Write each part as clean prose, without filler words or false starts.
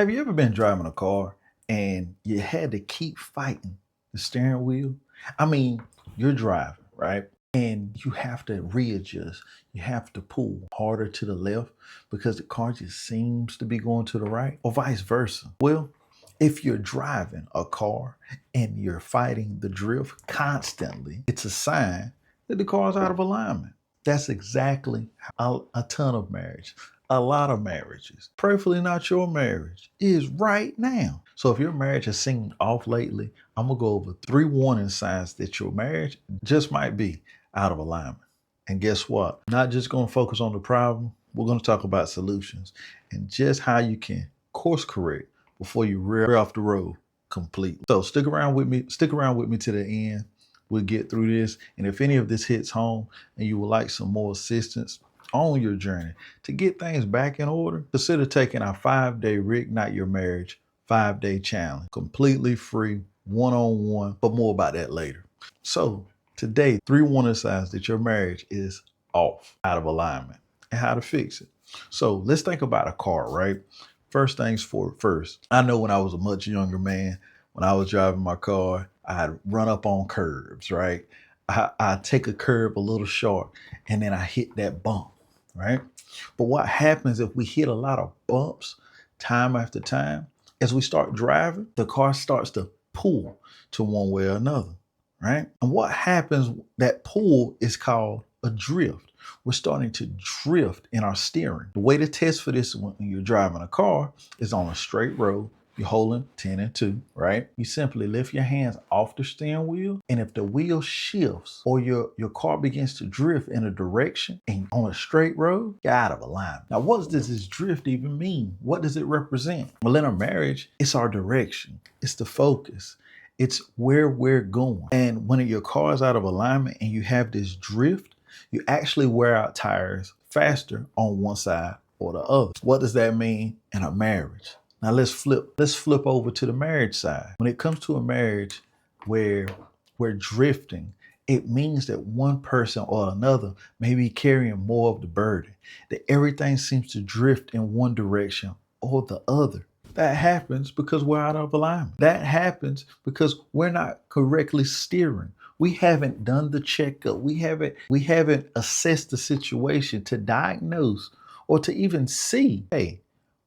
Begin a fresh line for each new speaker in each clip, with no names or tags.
Have you ever been driving a car and you had to keep fighting the steering wheel? I mean, you're driving, right? And you have to readjust. You have to pull harder to the left because the car just seems to be going to the right, or vice versa. Well, if you're driving a car and you're fighting the drift constantly, it's a sign that the car's out of alignment. That's exactly how a ton of marriage, a lot of marriages, prayerfully not your marriage, is right now. So if your marriage has seemed off lately, I'm gonna go over 3 warning signs that your marriage just might be out of alignment. And guess what? Not just gonna focus on the problem, we're gonna talk about solutions and just how you can course correct before you rear off the road completely. So stick around with me to the end. We'll get through this. And if any of this hits home and you would like some more assistance on your journey to get things back in order, consider taking our 5-day Reignite Your Marriage 5-day challenge. Completely free, one-on-one, but more about that later. So today, 3 warning signs that your marriage is off, out of alignment, and how to fix it. So let's think about a car, right? First things first. I know when I was a much younger man, when I was driving my car, I'd run up on curbs, right? I'd take a curb a little short and then I hit that bump, right? But what happens if we hit a lot of bumps time after time? As we start driving, the car starts to pull to one way or another, right? And what happens, that pull is called a drift. We're starting to drift in our steering. The way to test for this when you're driving a car is on a straight road. You're holding 10 and 2, right? You simply lift your hands off the steering wheel. And if the wheel shifts or your car begins to drift in a direction and on a straight road, you're out of alignment. Now, what does this drift even mean? What does it represent? Well, in a marriage, it's our direction. It's the focus. It's where we're going. And when your car is out of alignment and you have this drift, you actually wear out tires faster on one side or the other. What does that mean in a marriage? Now let's flip over to the marriage side. When it comes to a marriage where we're drifting, it means that one person or another may be carrying more of the burden, that everything seems to drift in one direction or the other. That happens because we're out of alignment. That happens because we're not correctly steering. We haven't done the checkup. We haven't assessed the situation to diagnose or to even see, hey,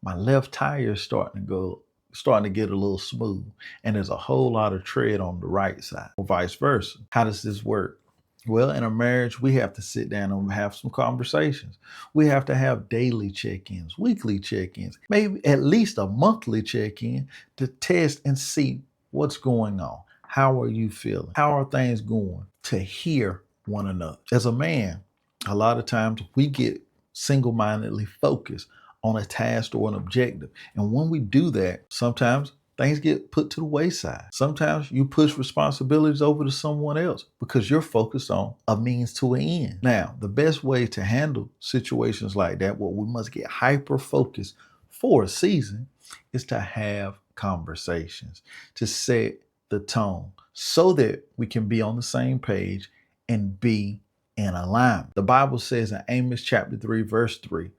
my left tire is starting to get a little smooth, and there's a whole lot of tread on the right side, or vice versa. How does this work? Well, in a marriage, we have to sit down and have some conversations. We have to have daily check-ins, weekly check-ins, maybe at least a monthly check-in to test and see what's going on. How are you feeling? How are things going? To hear one another. As a man, a lot of times we get single-mindedly focused on a task or an objective. And when we do that, sometimes things get put to the wayside. Sometimes you push responsibilities over to someone else because you're focused on a means to an end. Now, the best way to handle situations like that, where we must get hyper focused for a season, is to have conversations, to set the tone so that we can be on the same page and be in alignment. The Bible says in Amos chapter 3, verse 3,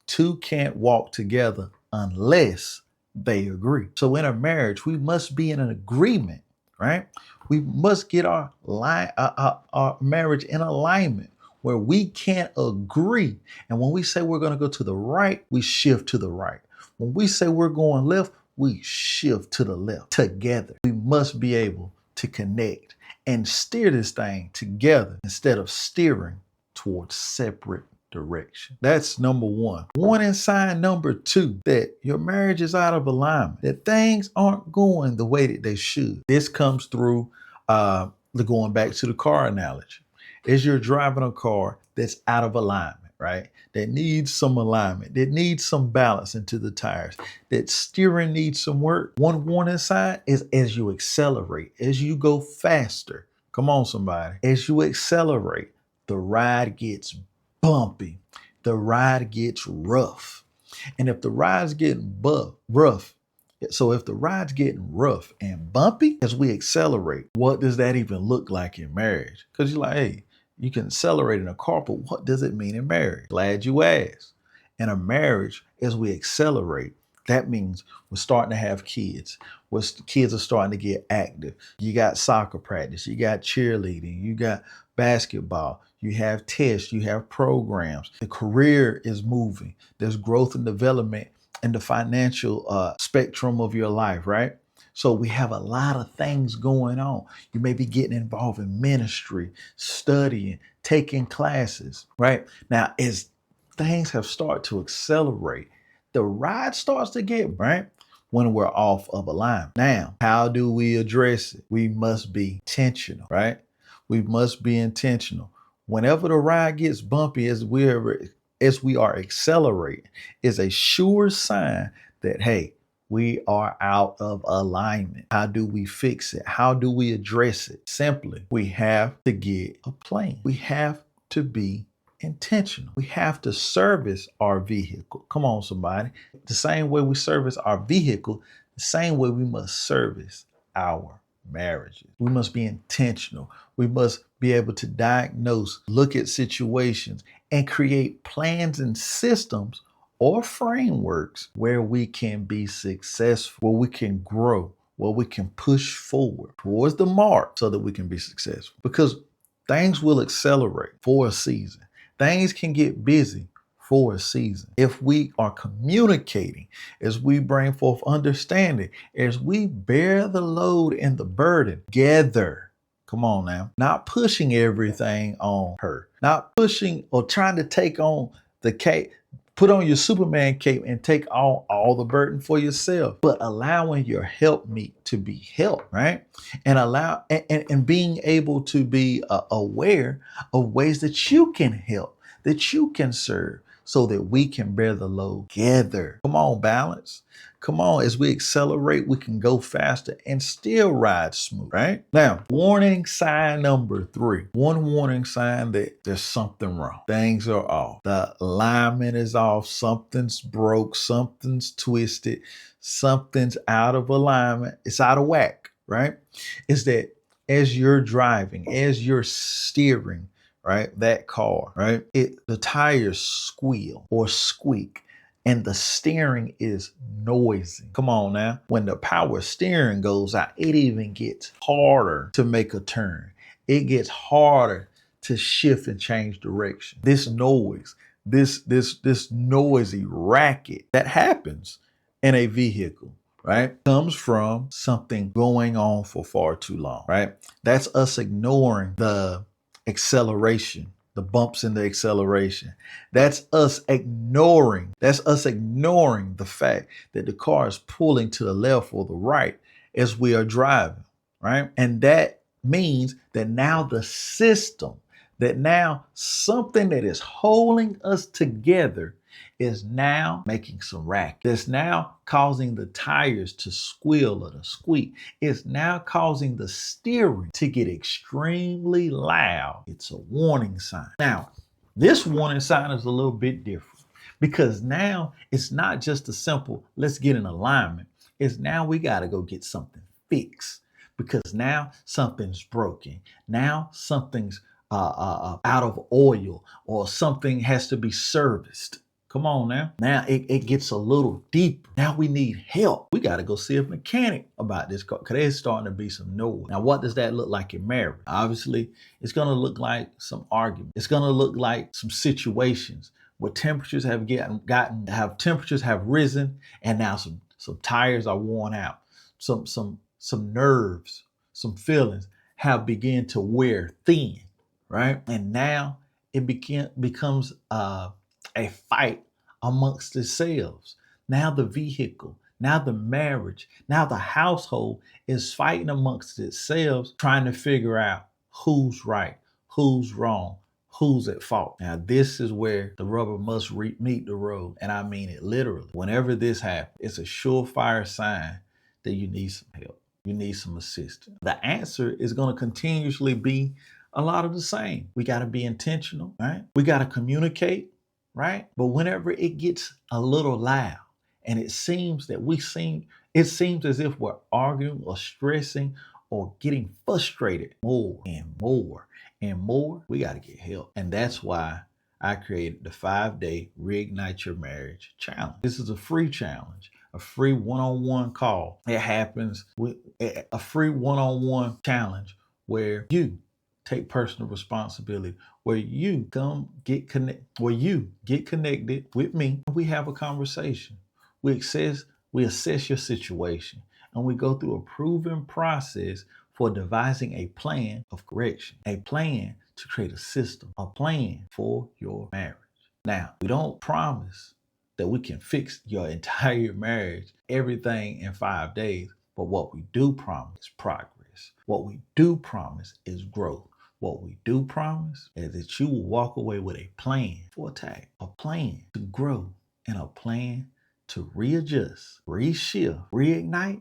two can't walk together unless they agree. So in a marriage, we must be in an agreement, right? We must get our marriage in alignment where we can't agree. And when we say we're going to go to the right, we shift to the right. When we say we're going left, we shift to the left together. We must be able to connect and steer this thing together instead of steering towards separate direction. That's number one. Warning sign number 2, that your marriage is out of alignment, that things aren't going the way that they should. This comes through going back to the car analogy. As you're driving a car that's out of alignment, right? That needs some alignment, that needs some balance into the tires, that steering needs some work. One warning sign is as you accelerate, as you go faster. Come on, somebody. As you accelerate, the ride gets bumpy. The ride gets rough. And if the ride's getting rough, so if the ride's getting rough and bumpy as we accelerate, what does that even look like in marriage? Because you're like, hey, you can accelerate in a car, but what does it mean in marriage? Glad you asked. In a marriage, as we accelerate, That means we're starting to have kids. Kids are starting to get active. You got soccer practice, you got cheerleading, you got basketball, you have tests, you have programs. The career is moving. There's growth and development in the financial spectrum of your life, right? So we have a lot of things going on. You may be getting involved in ministry, studying, taking classes, right? Now, as things have started to accelerate, the ride starts to get, right? When we're off of alignment. Now, how do we address it? We must be intentional, right? We must be intentional. Whenever the ride gets bumpy as we are accelerating, is a sure sign that, hey, we are out of alignment. How do we fix it? How do we address it? Simply, we have to get a plan. We have to be intentional. We have to service our vehicle. Come on, somebody. The same way we service our vehicle, the same way we must service our marriages. We must be intentional. We must be able to diagnose, look at situations, and create plans and systems or frameworks where we can be successful, where we can grow, where we can push forward towards the mark so that we can be successful. Because things will accelerate for a season. Things can get busy for a season. If we are communicating, as we bring forth understanding, as we bear the load and the burden together. Come on now. Not pushing everything on her. Not pushing or trying to take on the cape, put on your Superman cape and take on all the burden for yourself, but allowing your helpmeet to be helped, right? And and being able to be aware of ways that you can help, that you can serve, so that we can bear the load together. Come on, balance. Come on, as we accelerate, we can go faster and still ride smooth, right? Now, warning sign number 3. One warning sign that there's something wrong. Things are off. The alignment is off. Something's broke. Something's twisted. Something's out of alignment. It's out of whack, right? Is that as you're driving, as you're steering, right, that car, right, the tires squeal or squeak and the steering is noisy. Come on now. When the power steering goes out, it even gets harder to make a turn. It gets harder to shift and change direction. This noise, this noisy racket that happens in a vehicle, right, comes from something going on for far too long, right? That's us ignoring the acceleration, the bumps in the acceleration. That's us ignoring the fact that the car is pulling to the left or the right as we are driving, right? And that means that now something that is holding us together is now making some racket. That's now causing the tires to squeal or to squeak. It's now causing the steering to get extremely loud. It's a warning sign. Now, this warning sign is a little bit different because now it's not just a simple, let's get in alignment. It's now we got to go get something fixed because now something's broken. Now something's out of oil or something has to be serviced. Come on now. Now it gets a little deeper. Now we need help. We got to go see a mechanic about this car because there's starting to be some noise. Now, what does that look like in marriage? Obviously, it's going to look like some argument. It's going to look like some situations where temperatures have temperatures have risen, and now some tires are worn out. Some nerves, some feelings have begun to wear thin, right? And now it becomes a fight amongst themselves. Now the vehicle, now the marriage, now the household is fighting amongst itself, trying to figure out who's right, who's wrong, who's at fault. Now this is where the rubber must meet the road, and I mean it literally. Whenever this happens, it's a surefire sign that you need some help. You need some assistance. The answer is going to continuously be a lot of the same. We got to be intentional, right? We got to communicate, right? But whenever it gets a little loud and it seems as if we're arguing or stressing or getting frustrated more and more and more, we got to get help. And that's why I created the 5-day Reignite Your Marriage challenge. This is a free challenge. a free one-on-one call. It happens with a free one-on-one challenge where you take personal responsibility, where you get connected with me. We have a conversation. We assess your situation, and we go through a proven process for devising a plan of correction, a plan to create a system, a plan for your marriage. Now, we don't promise that we can fix your entire marriage, everything in 5 days, but what we do promise is progress. What we do promise is growth. What we do promise is that you will walk away with a plan for attack, a plan to grow, and a plan to readjust, reshift, reignite,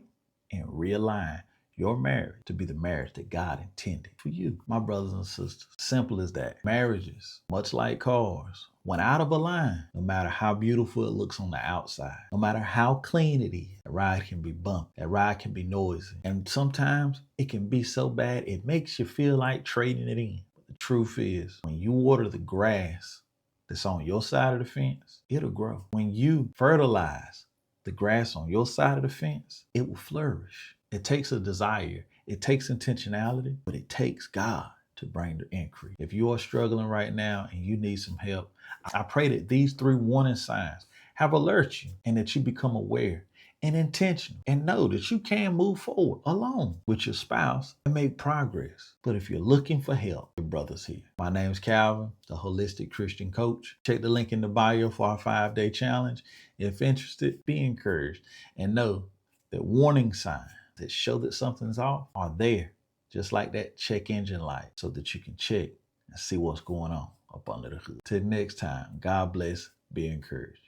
and realign your marriage to be the marriage that God intended for you. My brothers and sisters, simple as that. Marriages, much like cars, when out of a line, no matter how beautiful it looks on the outside, no matter how clean it is, that ride can be bumpy, that ride can be noisy, and sometimes it can be so bad it makes you feel like trading it in. But the truth is, when you water the grass that's on your side of the fence, it'll grow. When you fertilize the grass on your side of the fence, it will flourish. It takes a desire, it takes intentionality, but it takes God to bring the increase. If you are struggling right now and you need some help, I pray that these 3 warning signs have alerted you and that you become aware and intentional and know that you can move forward alone with your spouse and make progress. But if you're looking for help, your brother's here. My name's Calvin, the Holistic Christian Coach. Check the link in the bio for our 5-day challenge. If interested, be encouraged and know that warning signs that show that something's off are there, just like that check engine light, so that you can check and see what's going on up under the hood. Till next time, God bless, be encouraged.